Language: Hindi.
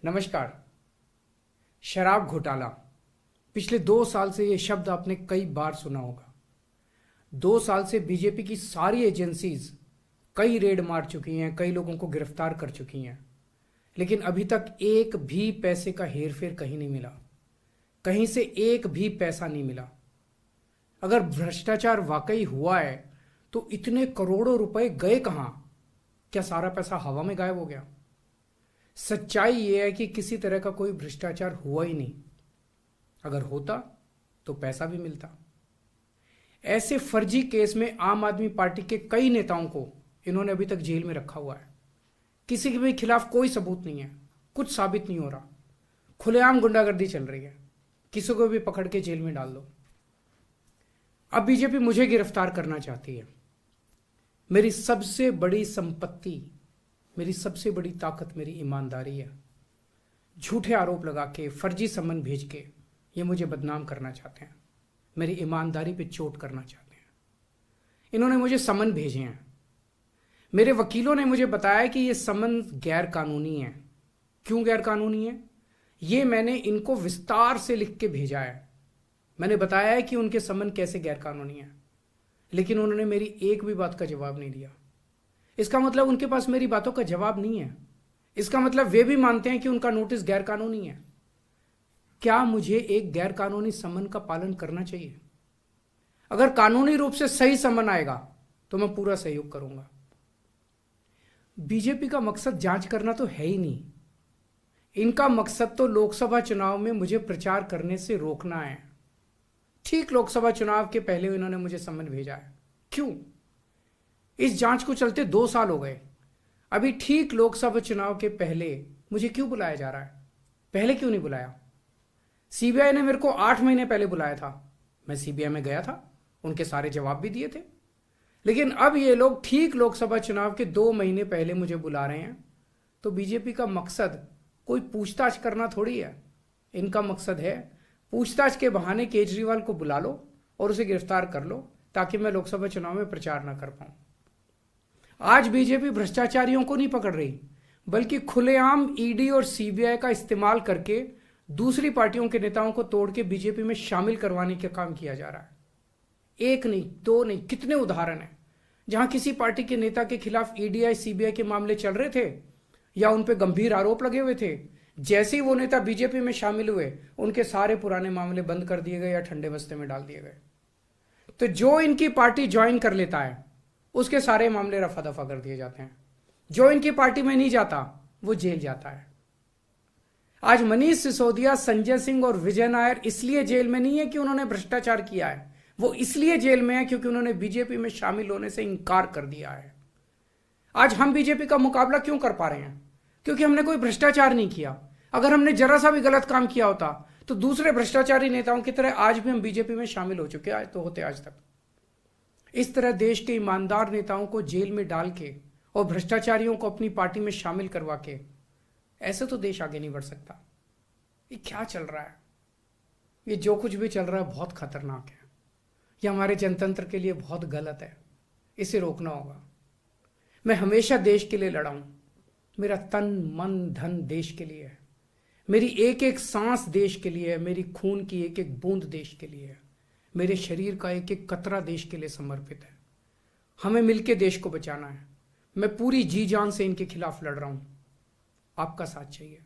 नमस्कार। शराब घोटाला। पिछले 2 साल से यह शब्द आपने कई बार सुना होगा। 2 साल से बीजेपी की सारी एजेंसीज कई रेड मार चुकी हैं, कई लोगों को गिरफ्तार कर चुकी हैं, लेकिन अभी तक एक भी पैसे का हेरफेर कहीं नहीं मिला। कहीं से एक भी पैसा नहीं मिला। अगर भ्रष्टाचार वाकई हुआ है तो इतने करोड़ों रुपए गए कहां? क्या सारा पैसा हवा में गायब हो गया? सच्चाई यह है कि किसी तरह का कोई भ्रष्टाचार हुआ ही नहीं। अगर होता तो पैसा भी मिलता। ऐसे फर्जी केस में आम आदमी पार्टी के कई नेताओं को इन्होंने अभी तक जेल में रखा हुआ है। किसी के भी खिलाफ कोई सबूत नहीं है, कुछ साबित नहीं हो रहा, खुलेआम गुंडागर्दी चल रही है, किसी को भी पकड़ के जेल में डाल दो। अब बीजेपी मुझे गिरफ्तार करना चाहती है। मेरी सबसे बड़ी संपत्ति, मेरी सबसे बड़ी ताकत मेरी ईमानदारी है। झूठे आरोप लगा के, फर्जी सम्मन भेज के ये मुझे बदनाम करना चाहते हैं, मेरी ईमानदारी पे चोट करना चाहते हैं। इन्होंने मुझे सम्मन भेजे हैं। मेरे वकीलों ने मुझे बताया कि ये सम्मन गैर कानूनी है। क्यों गैर कानूनी है ये मैंने इनको विस्तार से लिख के भेजा है। मैंने बताया है कि उनके सम्मन कैसे गैर कानूनी है, लेकिन उन्होंने मेरी एक भी बात का जवाब नहीं दिया। इसका मतलब उनके पास मेरी बातों का जवाब नहीं है। इसका मतलब वे भी मानते हैं कि उनका नोटिस गैर कानूनी है। क्या मुझे एक गैर कानूनी सम्मन का पालन करना चाहिए? अगर कानूनी रूप से सही सम्मन आएगा तो मैं पूरा सहयोग करूंगा। बीजेपी का मकसद जांच करना तो है ही नहीं। इनका मकसद तो लोकसभा चुनाव में मुझे प्रचार करने से रोकना है। ठीक लोकसभा चुनाव के पहले इन्होंने मुझे सम्मन भेजा है। क्यों? इस जांच को चलते 2 साल हो गए। अभी ठीक लोकसभा चुनाव के पहले मुझे क्यों बुलाया जा रहा है? पहले क्यों नहीं बुलाया? सीबीआई ने मेरे को 8 महीने पहले बुलाया था। मैं सीबीआई में गया था, उनके सारे जवाब भी दिए थे। लेकिन अब ये लोग ठीक लोकसभा चुनाव के 2 महीने पहले मुझे बुला रहे हैं। तो बीजेपी का मकसद कोई पूछताछ करना थोड़ी है। इनका मकसद है पूछताछ के बहाने केजरीवाल को बुला लो और उसे गिरफ्तार कर लो, ताकि मैं लोकसभा चुनाव में प्रचार ना कर पाऊं। आज बीजेपी भ्रष्टाचारियों को नहीं पकड़ रही, बल्कि खुलेआम ईडी और सीबीआई का इस्तेमाल करके दूसरी पार्टियों के नेताओं को तोड़ के बीजेपी में शामिल करवाने का काम किया जा रहा है। एक नहीं, 2 नहीं, कितने उदाहरण हैं जहां किसी पार्टी के नेता के खिलाफ ईडी सीबीआई के मामले चल रहे थे या उन पे गंभीर आरोप लगे हुए थे। जैसे ही वो नेता बीजेपी में शामिल हुए, उनके सारे पुराने मामले बंद कर दिए गए या ठंडे बस्ते में डाल दिए गए। तो जो इनकी पार्टी ज्वाइन कर लेता है उसके सारे मामले रफा दफा कर दिए जाते हैं। जो इनकी पार्टी में नहीं जाता वो जेल जाता है। आज मनीष सिसोदिया, संजय सिंह और विजय नायर इसलिए जेल में नहीं है कि उन्होंने भ्रष्टाचार किया है, वो इसलिए जेल में है क्योंकि उन्होंने बीजेपी में शामिल होने से इंकार कर दिया है। आज हम बीजेपी का मुकाबला क्यों कर पा रहे हैं? क्योंकि हमने कोई भ्रष्टाचार नहीं किया। अगर हमने जरा सा भी गलत काम किया होता तो दूसरे भ्रष्टाचारी नेताओं की तरह आज भी हम बीजेपी में शामिल हो चुके होते आज तक। इस तरह देश के ईमानदार नेताओं को जेल में डाल के और भ्रष्टाचारियों को अपनी पार्टी में शामिल करवा के ऐसे तो देश आगे नहीं बढ़ सकता। ये क्या चल रहा है? ये जो कुछ भी चल रहा है बहुत खतरनाक है। ये हमारे जनतंत्र के लिए बहुत गलत है। इसे रोकना होगा। मैं हमेशा देश के लिए लड़ा हूं। मेरा तन मन धन देश के लिए है। मेरी एक एक सांस देश के लिए है। मेरी खून की एक एक बूंद देश के लिए है। मेरे शरीर का एक एक कतरा देश के लिए समर्पित है। हमें मिलकर देश को बचाना है। मैं पूरी जी जान से इनके खिलाफ लड़ रहा हूं। आपका साथ चाहिए।